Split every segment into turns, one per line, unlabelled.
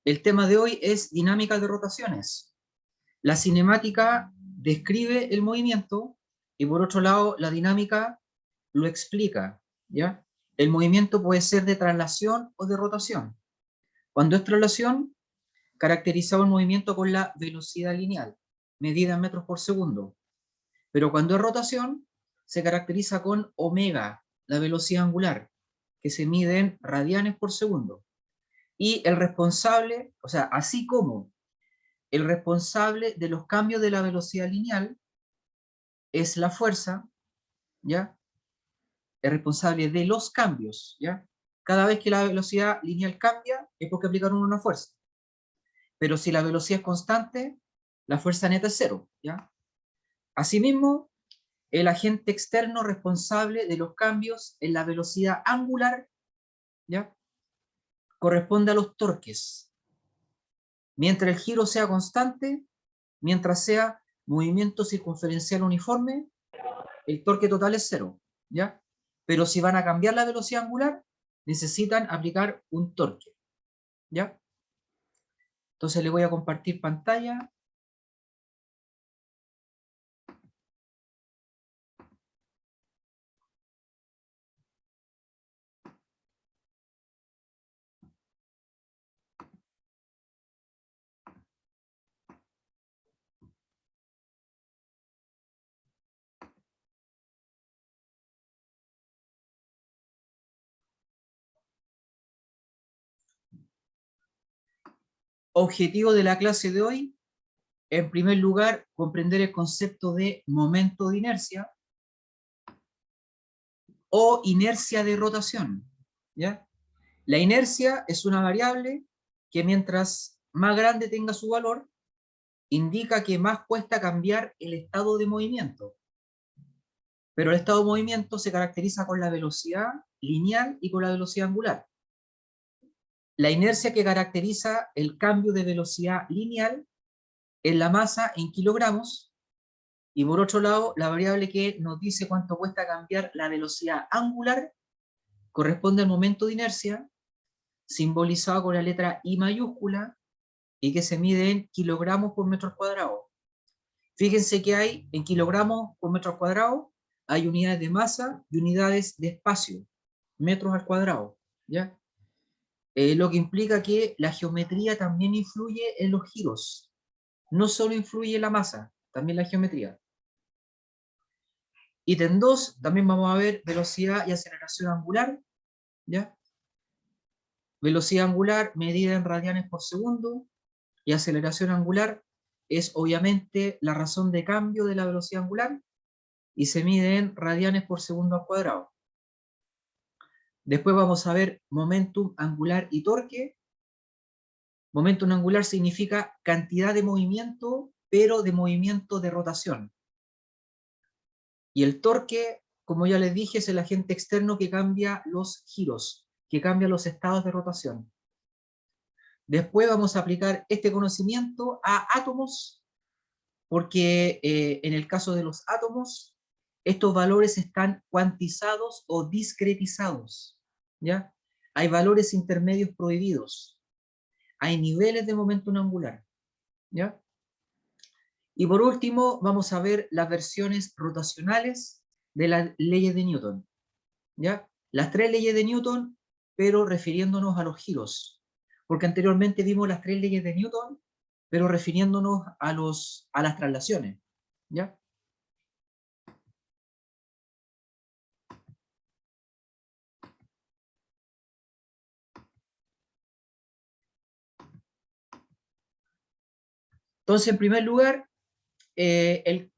El tema de hoy es dinámica de rotaciones. La cinemática describe el movimiento y por otro lado la dinámica lo explica, ¿ya? El movimiento puede ser de traslación o de rotación. Cuando es traslación, caracterizado el movimiento con la velocidad lineal, medida en metros por segundo. Pero cuando es rotación, se caracteriza con omega, la velocidad angular, que se mide en radianes por segundo. Y el responsable, o sea, así como el responsable de los cambios de la velocidad lineal es la fuerza, ¿ya? Es responsable de los cambios, ¿ya? Cada vez que la velocidad lineal cambia, es porque aplicaron una fuerza. Pero si la velocidad es constante, la fuerza neta es cero, ¿ya? Asimismo, el agente externo responsable de los cambios en la velocidad angular, ¿ya? Corresponde a los torques. Mientras el giro sea constante, mientras sea movimiento circunferencial uniforme, el torque total es cero, ¿ya? Pero si van a cambiar la velocidad angular, necesitan aplicar un torque, ¿ya? Entonces le voy a compartir pantalla. Objetivo de la clase de hoy, en primer lugar, comprender el concepto de momento de inercia o inercia de rotación, ¿ya? La inercia es una variable que mientras más grande tenga su valor, indica que más cuesta cambiar el estado de movimiento. Pero el estado de movimiento se caracteriza con la velocidad lineal y con la velocidad angular. La inercia que caracteriza el cambio de velocidad lineal es la masa en kilogramos, y por otro lado, la variable que nos dice cuánto cuesta cambiar la velocidad angular corresponde al momento de inercia, simbolizado con la letra I mayúscula, y que se mide en kilogramos por metros cuadrados. Fíjense que hay en kilogramos por metros cuadrados, hay unidades de masa y unidades de espacio, metros al cuadrado, ¿ya? Lo que implica que la geometría también influye en los giros. No solo influye la masa, también la geometría. Ítem 2, también vamos a ver velocidad y aceleración angular, ¿ya? Velocidad angular medida en radianes por segundo, y aceleración angular es obviamente la razón de cambio de la velocidad angular, y se mide en radianes por segundo al cuadrado. Después vamos a ver momentum angular y torque. Momentum angular significa cantidad de movimiento, pero de movimiento de rotación. Y el torque, como ya les dije, es el agente externo que cambia los giros, que cambia los estados de rotación. Después vamos a aplicar este conocimiento a átomos, porque en el caso de los átomos, estos valores están cuantizados o discretizados, ¿ya? Hay valores intermedios prohibidos, hay niveles de momentum angular, ¿ya? Y por último, vamos a ver las versiones rotacionales de las leyes de Newton, ¿ya? Las tres leyes de Newton, pero refiriéndonos a los giros, porque anteriormente vimos las tres leyes de Newton, pero refiriéndonos a las traslaciones, ¿ya? Entonces, en primer lugar,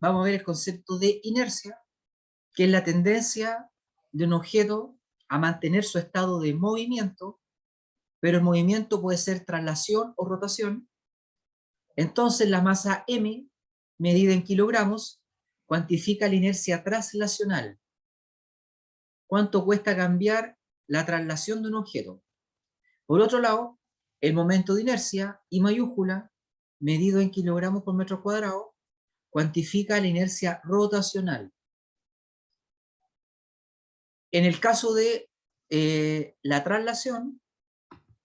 vamos a ver el concepto de inercia, que es la tendencia de un objeto a mantener su estado de movimiento, pero el movimiento puede ser traslación o rotación. Entonces la masa m, medida en kilogramos, cuantifica la inercia traslacional. ¿Cuánto cuesta cambiar la traslación de un objeto? Por otro lado, el momento de inercia, I mayúscula, medido en kilogramos por metro cuadrado, cuantifica la inercia rotacional. En el caso de la traslación,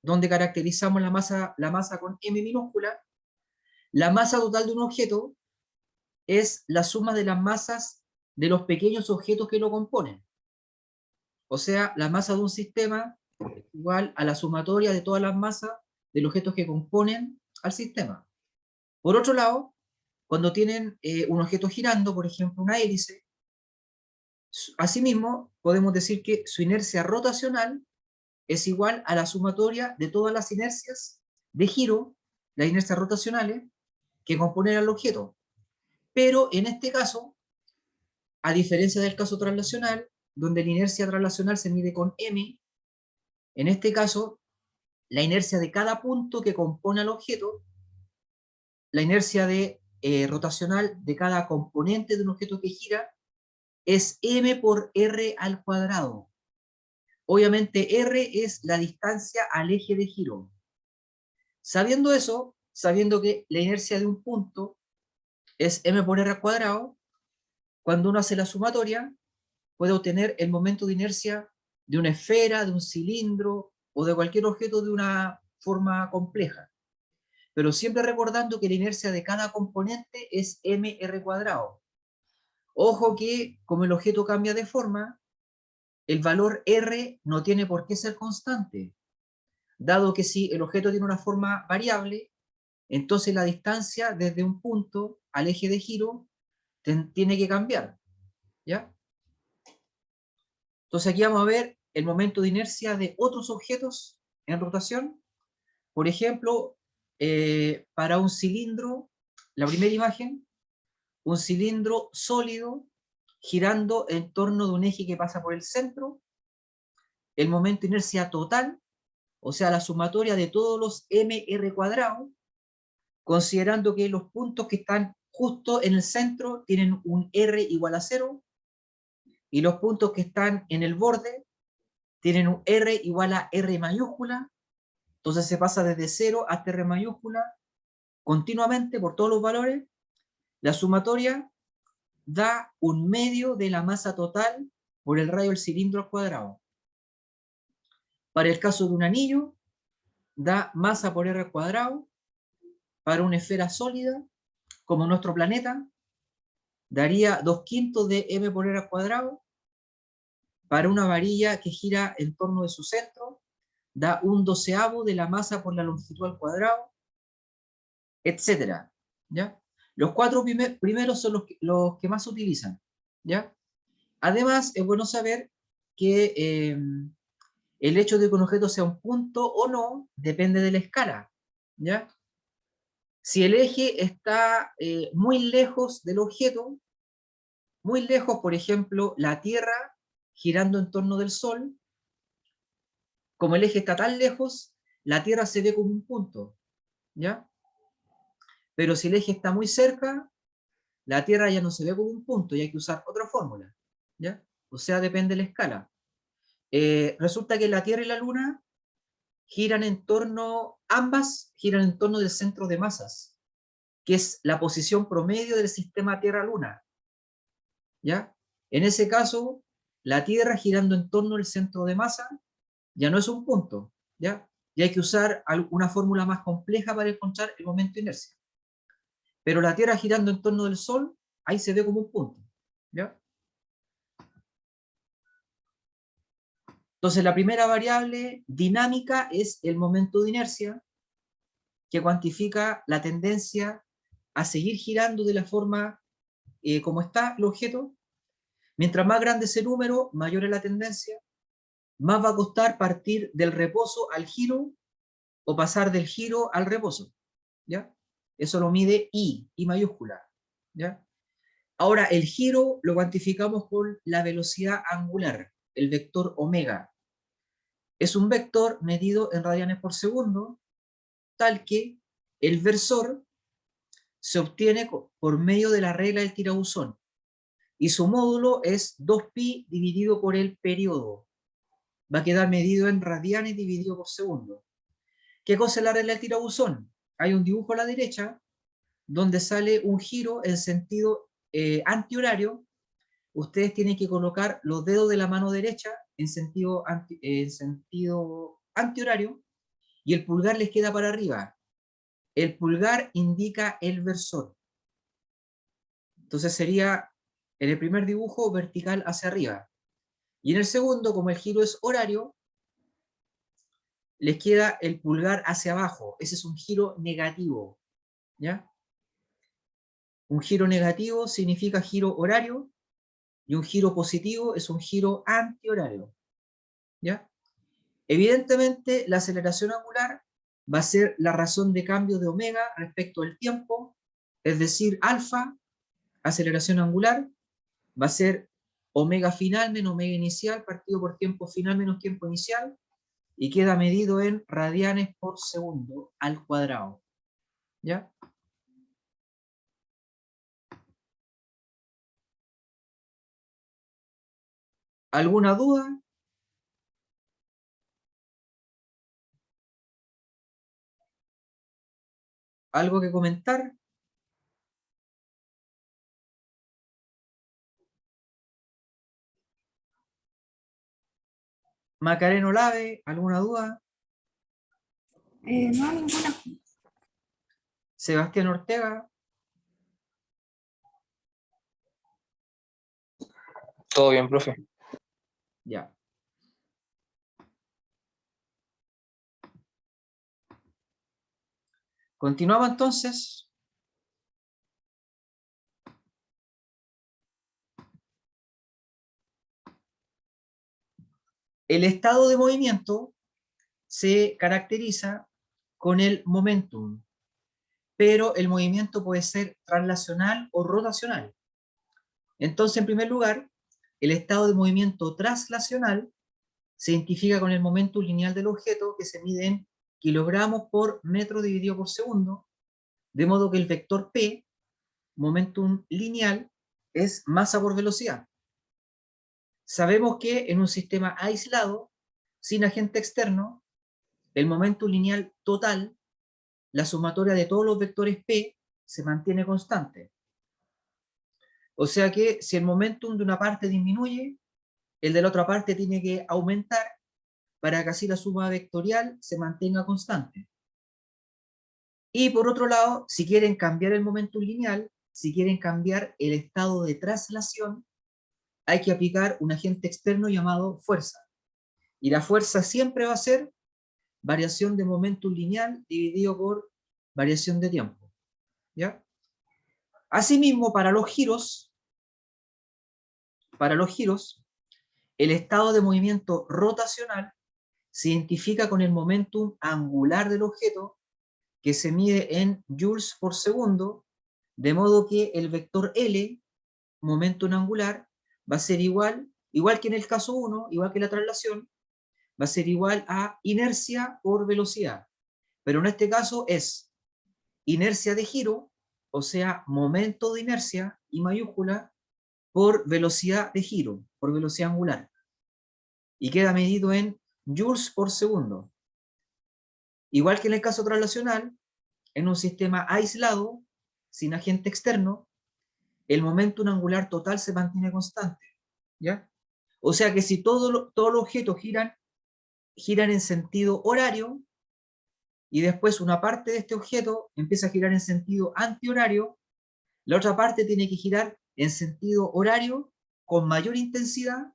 donde caracterizamos la masa con M minúscula, la masa total de un objeto es la suma de las masas de los pequeños objetos que lo componen. O sea, la masa de un sistema es igual a la sumatoria de todas las masas de los objetos que componen al sistema. Por otro lado, cuando tienen un objeto girando, por ejemplo una hélice, asimismo podemos decir que su inercia rotacional es igual a la sumatoria de todas las inercias de giro, las inercias rotacionales, que componen al objeto. Pero en este caso, a diferencia del caso traslacional, donde la inercia traslacional se mide con m, en este caso, la inercia de cada punto que compone al objeto, la inercia rotacional de cada componente de un objeto que gira, es m por r al cuadrado. Obviamente r es la distancia al eje de giro. Sabiendo eso, sabiendo que la inercia de un punto es m por r al cuadrado, cuando uno hace la sumatoria, puede obtener el momento de inercia de una esfera, de un cilindro o de cualquier objeto de una forma compleja. Pero siempre recordando que la inercia de cada componente es mr cuadrado. Ojo que, como el objeto cambia de forma, el valor r no tiene por qué ser constante, dado que si el objeto tiene una forma variable, entonces la distancia desde un punto al eje de giro tiene que cambiar, ¿ya? Entonces aquí vamos a ver el momento de inercia de otros objetos en rotación. Por ejemplo, para un cilindro, la primera imagen, un cilindro sólido girando en torno de un eje que pasa por el centro, el momento de inercia total, o sea, la sumatoria de todos los mr cuadrados, considerando que los puntos que están justo en el centro tienen un r igual a 0, y los puntos que están en el borde tienen un r igual a r mayúscula. Entonces se pasa desde 0 hasta r mayúscula continuamente por todos los valores. La sumatoria da un medio de la masa total por el radio del cilindro al cuadrado. Para el caso de un anillo, da masa por r al cuadrado. Para una esfera sólida, como nuestro planeta, daría 2/5 de m por r al cuadrado. Para una varilla que gira en torno de su centro, da 1/12 de la masa por la longitud al cuadrado, etc. ¿Ya? Los cuatro primeros son los que más se utilizan, ¿ya? Además, es bueno saber que el hecho de que un objeto sea un punto o no depende de la escala, ¿ya? Si el eje está muy lejos del objeto, muy lejos, por ejemplo, la Tierra girando en torno del Sol, como el eje está tan lejos, la Tierra se ve como un punto, ¿ya? Pero si el eje está muy cerca, la Tierra ya no se ve como un punto y hay que usar otra fórmula, ¿ya? O sea, depende de la escala. Resulta que la Tierra y la Luna ambas giran en torno del centro de masas, que es la posición promedio del sistema Tierra-Luna, ¿ya? En ese caso, la Tierra girando en torno del centro de masa ya no es un punto, ¿ya? Y hay que usar una fórmula más compleja para encontrar el momento de inercia. Pero la Tierra girando en torno del Sol, ahí se ve como un punto, ¿ya? Entonces la primera variable dinámica es el momento de inercia, que cuantifica la tendencia a seguir girando de la forma como está el objeto. Mientras más grande ese número, mayor es la tendencia, más va a costar partir del reposo al giro o pasar del giro al reposo, ¿ya? Eso lo mide I mayúscula, ¿ya? Ahora, el giro lo cuantificamos con la velocidad angular, el vector omega. Es un vector medido en radianes por segundo, tal que el versor se obtiene por medio de la regla del tirabuzón, y su módulo es 2pi dividido por el periodo. Va a quedar medido en radianes dividido por segundo. ¿Qué cosa es la regla del tirabuzón? Hay un dibujo a la derecha donde sale un giro en sentido antihorario. Ustedes tienen que colocar los dedos de la mano derecha en sentido antihorario y el pulgar les queda para arriba. El pulgar indica el versor. Entonces sería, en el primer dibujo, vertical hacia arriba. Y en el segundo, como el giro es horario, les queda el pulgar hacia abajo. Ese es un giro negativo, ¿ya? Un giro negativo significa giro horario, y un giro positivo es un giro antihorario, ¿ya? Evidentemente, la aceleración angular va a ser la razón de cambio de omega respecto al tiempo, es decir, alfa, aceleración angular, va a ser omega final menos omega inicial partido por tiempo final menos tiempo inicial, y queda medido en radianes por segundo al cuadrado, ¿ya? ¿Alguna duda? ¿Algo que comentar? Macareno Lave, ¿alguna duda?
No, ninguna.
Sebastián Ortega,
Todo bien, profe.
ya. Continuamos entonces. El estado de movimiento se caracteriza con el momentum, pero el movimiento puede ser translacional o rotacional. Entonces, en primer lugar, el estado de movimiento translacional se identifica con el momentum lineal del objeto, que se mide en kilogramos por metro dividido por segundo, de modo que el vector P, momentum lineal, es masa por velocidad. Sabemos que en un sistema aislado, sin agente externo, el momentum lineal total, la sumatoria de todos los vectores P, se mantiene constante. O sea que si el momentum de una parte disminuye, el de la otra parte tiene que aumentar para que así la suma vectorial se mantenga constante. Y por otro lado, si quieren cambiar el momentum lineal, si quieren cambiar el estado de traslación, hay que aplicar un agente externo llamado fuerza. Y la fuerza siempre va a ser variación de momentum lineal dividido por variación de tiempo, ¿ya? Asimismo, para los giros, el estado de movimiento rotacional se identifica con el momentum angular del objeto, que se mide en joules por segundo, de modo que el vector L, momentum angular, va a ser igual que en el caso 1, igual que la traslación, va a ser igual a inercia por velocidad. Pero en este caso es inercia de giro, o sea, momento de inercia, I mayúscula, por velocidad de giro, por velocidad angular. Y queda medido en joules por segundo. Igual que en el caso traslacional, en un sistema aislado, sin agente externo, el momento angular total se mantiene constante, ¿ya? O sea que si todos los objetos giran en sentido horario, y después una parte de este objeto empieza a girar en sentido antihorario, la otra parte tiene que girar en sentido horario con mayor intensidad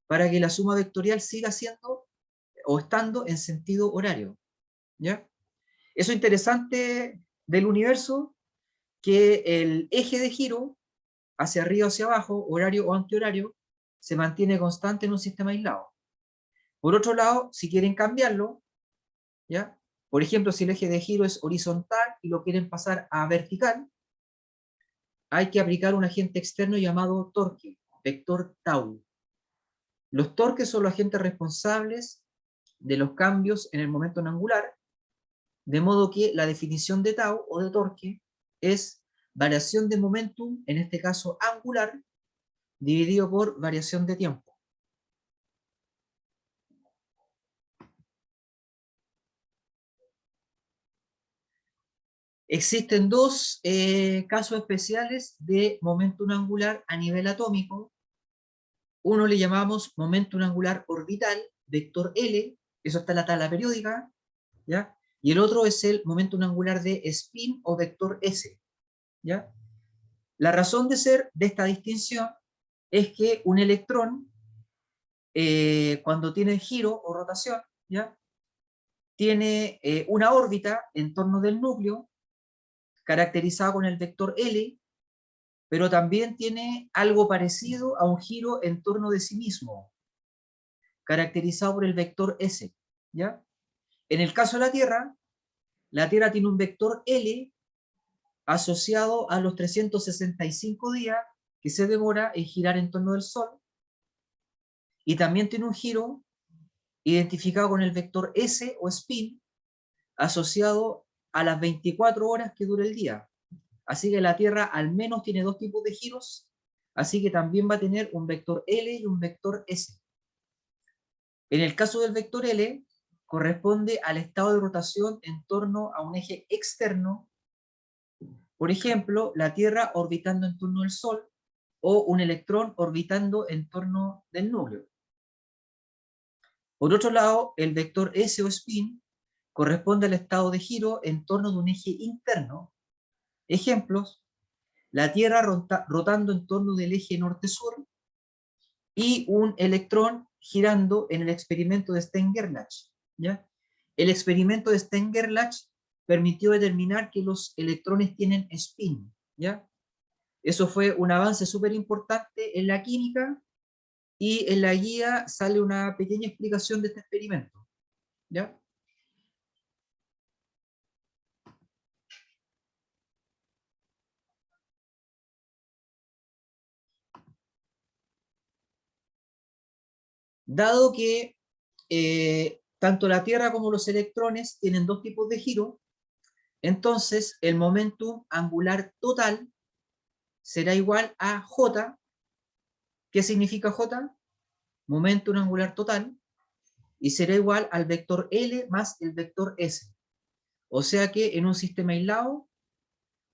para que la suma vectorial siga siendo o estando en sentido horario, ¿ya? Eso es interesante del universo, que el eje de giro, hacia arriba o hacia abajo, horario o antihorario, se mantiene constante en un sistema aislado. Por otro lado, si quieren cambiarlo, ¿ya? Por ejemplo, si el eje de giro es horizontal y lo quieren pasar a vertical, hay que aplicar un agente externo llamado torque, vector tau. Los torques son los agentes responsables de los cambios en el momento angular, de modo que la definición de tau o de torque es variación de momentum, en este caso angular, dividido por variación de tiempo. Existen dos casos especiales de momentum angular a nivel atómico. Uno le llamamos momentum angular orbital, vector L, eso está en la tabla periódica, ¿ya? Y el otro es el momentum angular de spin o vector S, ¿ya? La razón de ser de esta distinción es que un electrón, cuando tiene giro o rotación, ¿ya? Tiene una órbita en torno del núcleo, caracterizada con el vector L, pero también tiene algo parecido a un giro en torno de sí mismo, caracterizado por el vector S, ¿ya? En el caso de la Tierra tiene un vector L asociado a los 365 días que se demora en girar en torno del Sol, y también tiene un giro identificado con el vector S o spin, asociado a las 24 horas que dura el día. Así que la Tierra al menos tiene dos tipos de giros, así que también va a tener un vector L y un vector S. En el caso del vector L, corresponde al estado de rotación en torno a un eje externo, por ejemplo, la Tierra orbitando en torno del Sol o un electrón orbitando en torno del núcleo. Por otro lado, el vector S o spin corresponde al estado de giro en torno de un eje interno. Ejemplos: la Tierra rotando en torno del eje norte-sur y un electrón girando en el experimento de Stern-Gerlach, ¿ya? El experimento de Stern-Gerlach permitió determinar que los electrones tienen spin, ¿ya? Eso fue un avance súper importante en la química, y en la guía sale una pequeña explicación de este experimento, ¿ya? Dado que tanto la Tierra como los electrones tienen dos tipos de giro, entonces el momentum angular total será igual a J. ¿Qué significa J? Momentum angular total, y será igual al vector L más el vector S. O sea que en un sistema aislado,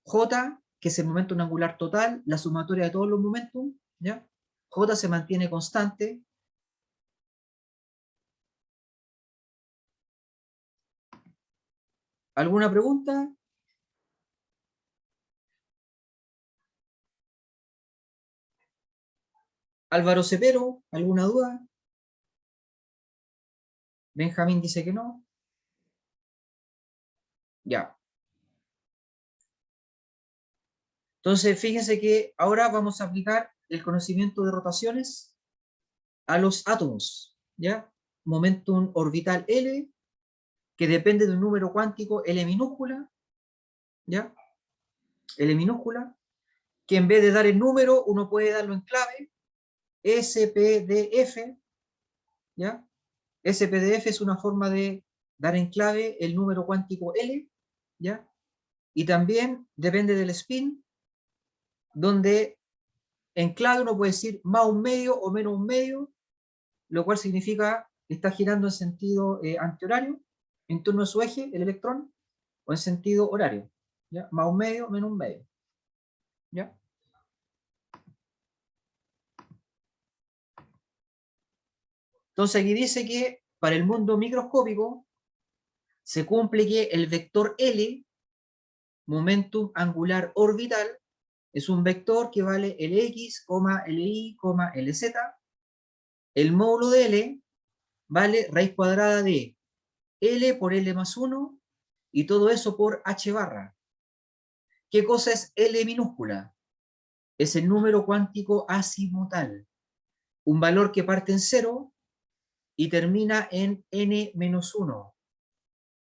J, que es el momentum angular total, la sumatoria de todos los momentum, ¿ya? J se mantiene constante. ¿Alguna pregunta? Álvaro Cepero, ¿alguna duda? Benjamín dice que no. Ya. Entonces, fíjense que ahora vamos a aplicar el conocimiento de rotaciones a los átomos, ¿ya? Momentum orbital L, que depende de un número cuántico L minúscula, ¿ya? L minúscula, que en vez de dar el número, uno puede darlo en clave, SPDF, ¿ya? SPDF es una forma de dar en clave el número cuántico L, ¿ya? Y también depende del spin, donde en clave uno puede decir más un medio o menos un medio, lo cual significa que está girando en sentido antihorario, en torno a su eje, el electrón, o en sentido horario, ¿ya? Más un medio, menos un medio, ¿ya? Entonces aquí dice que para el mundo microscópico se cumple que el vector L, momentum angular orbital, es un vector que vale Lx, Li, Lz. El módulo de L vale raíz cuadrada de L por L más 1, y todo eso por H barra. ¿Qué cosa es L minúscula? Es el número cuántico azimutal, un valor que parte en 0 y termina en n-1.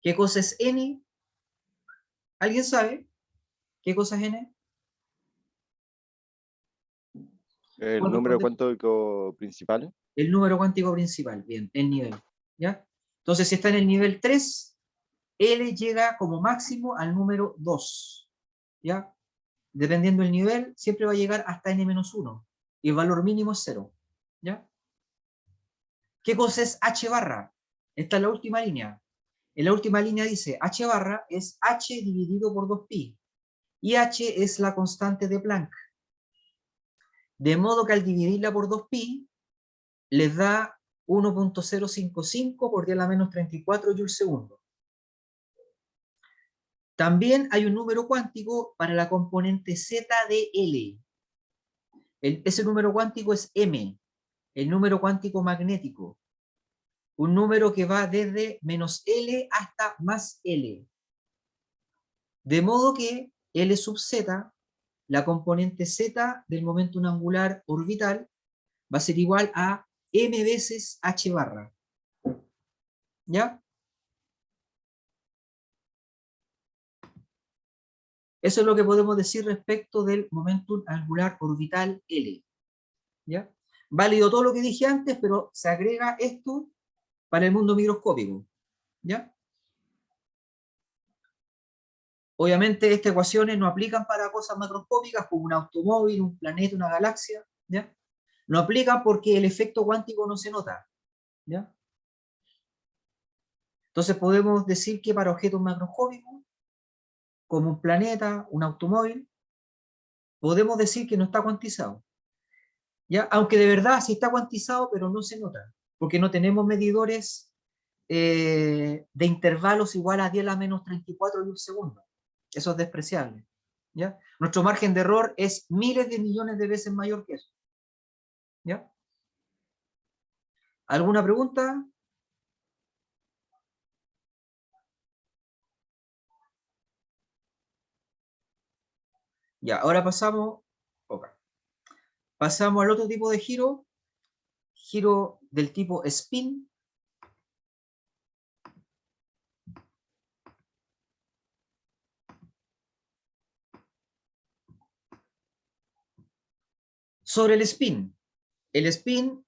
¿Qué cosa es n? ¿Alguien sabe qué cosa es n?
El
¿Cuál
número
responde?
cuántico principal.
El número cuántico principal, bien, el nivel, ¿ya? Entonces, si está en el nivel 3, L llega como máximo al número 2, ¿ya? Dependiendo del nivel, siempre va a llegar hasta n-1, y el valor mínimo es 0, ¿ya? ¿Qué cosa es H barra? Esta es la última línea. En la última línea dice, H barra es H dividido por 2pi, y H es la constante de Planck. De modo que al dividirla por 2pi, les da 1.055 por 10 a la menos 34 joules segundo. También hay un número cuántico para la componente z de L. Ese número cuántico es m, el número cuántico magnético. Un número que va desde menos L hasta más L. De modo que L sub z, la componente z del momento angular orbital, va a ser igual a m veces h barra. ¿Ya? Eso es lo que podemos decir respecto del momento angular orbital L. ¿Ya? Válido todo lo que dije antes, pero se agrega esto para el mundo microscópico. ¿Ya? Obviamente estas ecuaciones no aplican para cosas macroscópicas como un automóvil, un planeta, una galaxia. ¿Ya? No aplican porque el efecto cuántico no se nota. ¿Ya? Entonces podemos decir que para objetos macroscópicos, como un planeta, un automóvil, podemos decir que no está cuantizado. ¿Ya? Aunque de verdad sí está cuantizado, pero no se nota, porque no tenemos medidores de intervalos igual a 10 a la menos 34 de un segundo. Eso es despreciable. ¿Ya? Nuestro margen de error es miles de millones de veces mayor que eso. ¿Ya? ¿Alguna pregunta? Ya, ahora pasamos al otro tipo de giro del tipo spin. Sobre el spin. El spin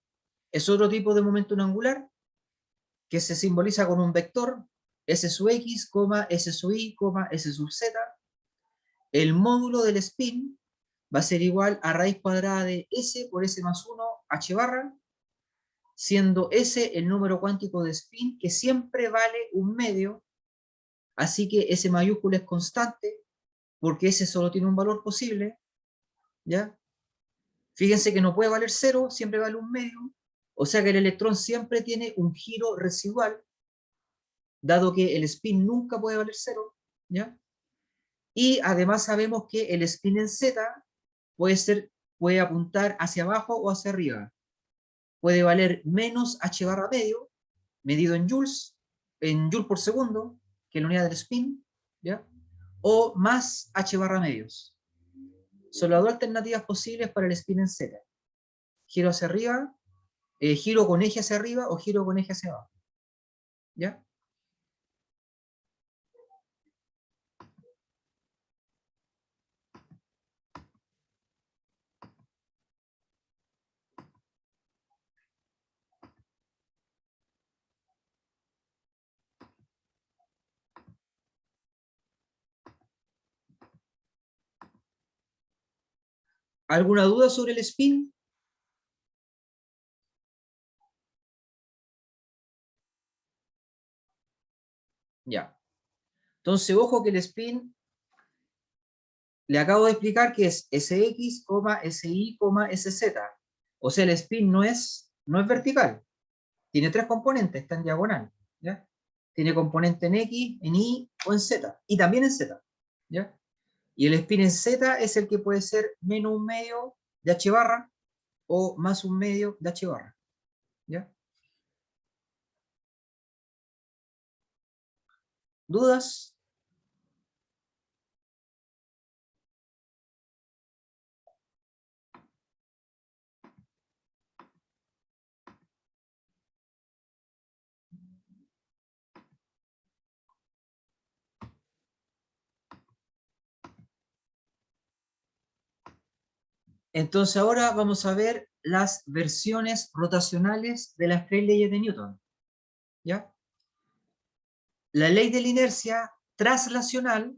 es otro tipo de momento angular que se simboliza con un vector S sub X, S sub Y, S sub Z. El módulo del spin va a ser igual a raíz cuadrada de S por S más 1 H barra, siendo S el número cuántico de spin que siempre vale un medio, así que S mayúscula es constante, porque S solo tiene un valor posible, ¿ya? Fíjense que no puede valer 0, siempre vale un medio, o sea que el electrón siempre tiene un giro residual, dado que el spin nunca puede valer 0, ¿ya? Y además sabemos que el spin en Z puede apuntar hacia abajo o hacia arriba. Puede valer menos h barra medio, medido en joules por segundo, que es la unidad del spin, ¿ya? O más h barra medios. Son las dos alternativas posibles para el spin en Z. Giro hacia arriba, giro con eje hacia arriba o giro con eje hacia abajo. ¿Ya? ¿Alguna duda sobre el spin? Ya. Entonces, ojo que el spin le acabo de explicar que es Sx, Si, Sz. O sea, el spin no es vertical. Tiene tres componentes, está en diagonal. ¿Ya? Tiene componente en X, en Y o en Z. Y también en Z. ¿Ya? Y el spin en Z es el que puede ser menos un medio de H barra o más un medio de H barra. ¿Ya? ¿Dudas? Entonces ahora vamos a ver las versiones rotacionales de las tres leyes de Newton. ¿Ya? La ley de la inercia traslacional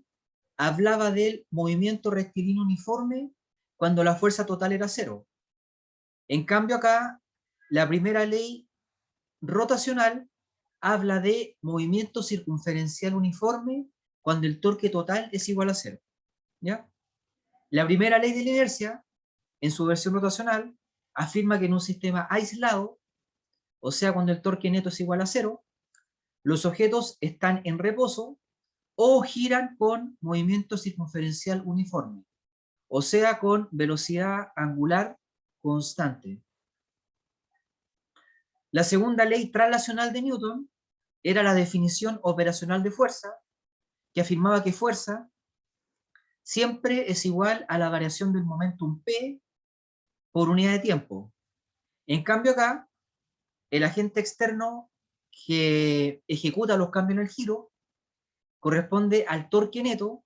hablaba del movimiento rectilíneo uniforme cuando la fuerza total era cero. En cambio acá, la primera ley rotacional habla de movimiento circunferencial uniforme cuando el torque total es igual a cero. ¿Ya? La primera ley de la inercia, en su versión rotacional, afirma que en un sistema aislado, o sea, cuando el torque neto es igual a cero, los objetos están en reposo o giran con movimiento circunferencial uniforme, o sea, con velocidad angular constante. La segunda ley translacional de Newton era la definición operacional de fuerza, que afirmaba que fuerza siempre es igual a la variación del momentum P por unidad de tiempo. En cambio acá, el agente externo que ejecuta los cambios en el giro corresponde al torque neto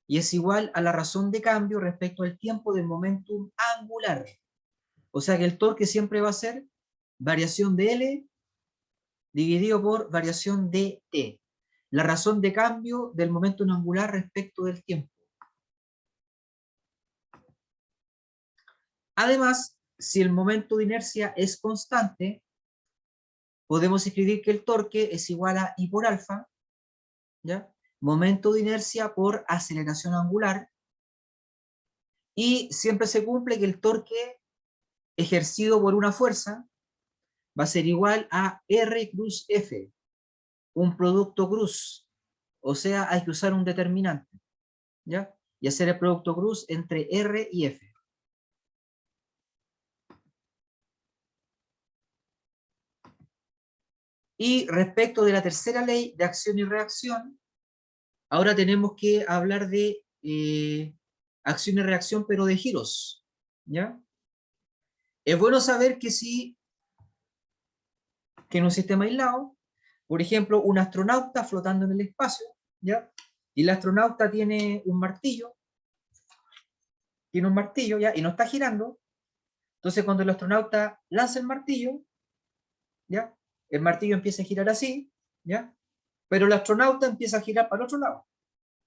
y es igual a la razón de cambio respecto al tiempo del momentum angular. O sea que el torque siempre va a ser variación de L dividido por variación de T. La razón de cambio del momentum angular respecto del tiempo. Además, si el momento de inercia es constante, podemos escribir que el torque es igual a I por alfa, ¿ya? Momento de inercia por aceleración angular, y siempre se cumple que el torque ejercido por una fuerza va a ser igual a R cruz F, un producto cruz, o sea, hay que usar un determinante, ¿ya? Y hacer el producto cruz entre R y F. Y respecto de la tercera ley de acción y reacción, ahora tenemos que hablar de acción y reacción, pero de giros, ¿ya? Es bueno saber que que en un sistema aislado, por ejemplo, un astronauta flotando en el espacio, ¿ya? Y el astronauta tiene un martillo, ¿ya? Y no está girando. Entonces, cuando el astronauta lanza el martillo, ¿ya? El martillo empieza a girar así, ¿ya? Pero el astronauta empieza a girar para el otro lado,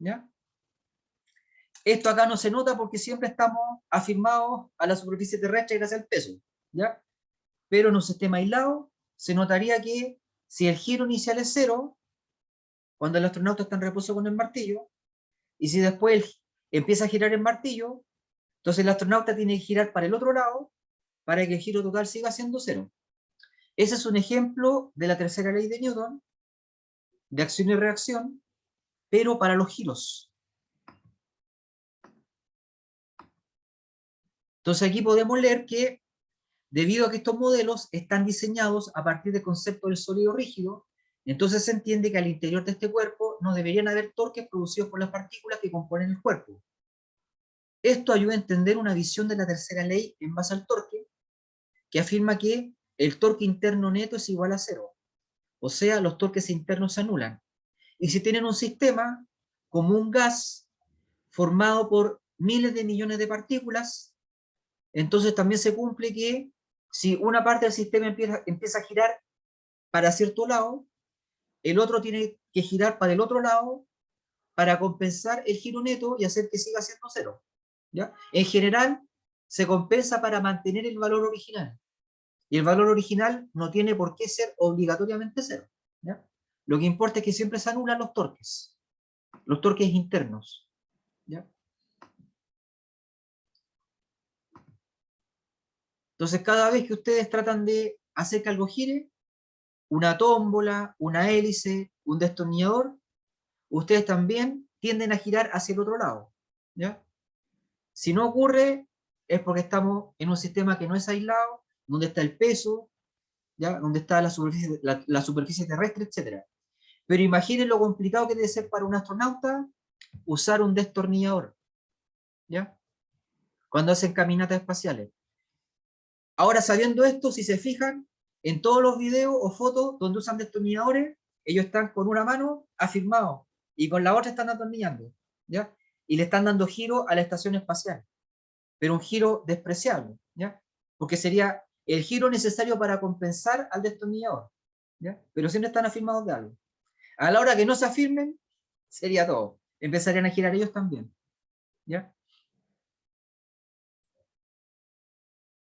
¿ya? Esto acá no se nota porque siempre estamos afirmados a la superficie terrestre gracias al peso, ¿ya? Pero en un sistema aislado se notaría que si el giro inicial es cero, cuando el astronauta está en reposo con el martillo, y si después empieza a girar el martillo, entonces el astronauta tiene que girar para el otro lado para que el giro total siga siendo cero. Ese es un ejemplo de la tercera ley de Newton, de acción y reacción, pero para los giros. Entonces aquí podemos leer que debido a que estos modelos están diseñados a partir del concepto del sólido rígido, entonces se entiende que al interior de este cuerpo no deberían haber torques producidos por las partículas que componen el cuerpo. Esto ayuda a entender una visión de la tercera ley en base al torque, que afirma que el torque interno neto es igual a cero. O sea, los torques internos se anulan. Y si tienen un sistema como un gas formado por miles de millones de partículas, entonces también se cumple que si una parte del sistema empieza a girar para cierto lado, el otro tiene que girar para el otro lado para compensar el giro neto y hacer que siga siendo cero, ¿ya? En general, se compensa para mantener el valor original. Y el valor original no tiene por qué ser obligatoriamente cero, ¿ya? Lo que importa es que siempre se anulan los torques internos, ¿ya? Entonces, cada vez que ustedes tratan de hacer que algo gire, una tómbola, una hélice, un destornillador, ustedes también tienden a girar hacia el otro lado, ¿ya? Si no ocurre, es porque estamos en un sistema que no es aislado, donde está el peso, ¿ya? Donde está la superficie terrestre, etc. Pero imaginen lo complicado que debe ser para un astronauta usar un destornillador, ¿ya? Cuando hacen caminatas espaciales. Ahora, sabiendo esto, si se fijan, en todos los videos o fotos donde usan destornilladores, ellos están con una mano afirmados y con la otra están atornillando, ¿ya? Y le están dando giro a la estación espacial, pero un giro despreciable, ¿ya? Porque sería el giro necesario para compensar al destornillador, ¿ya? Pero siempre están afirmados de algo. A la hora que no se afirmen, sería todo. Empezarían a girar ellos también, ¿ya?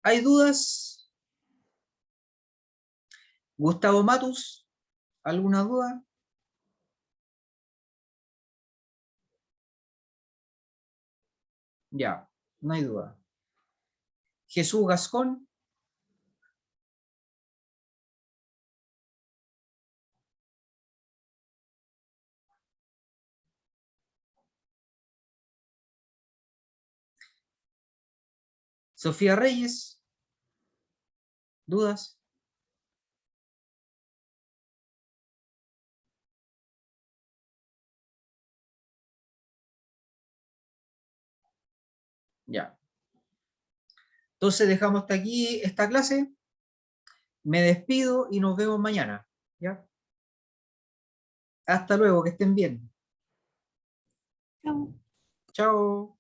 ¿Hay dudas? Gustavo Matus, ¿alguna duda? Ya, no hay duda. Jesús Gascón. Sofía Reyes. ¿Dudas? Ya. Entonces dejamos hasta aquí esta clase. Me despido y nos vemos mañana. ¿Ya? Hasta luego, que estén bien.
Chao.
Chao.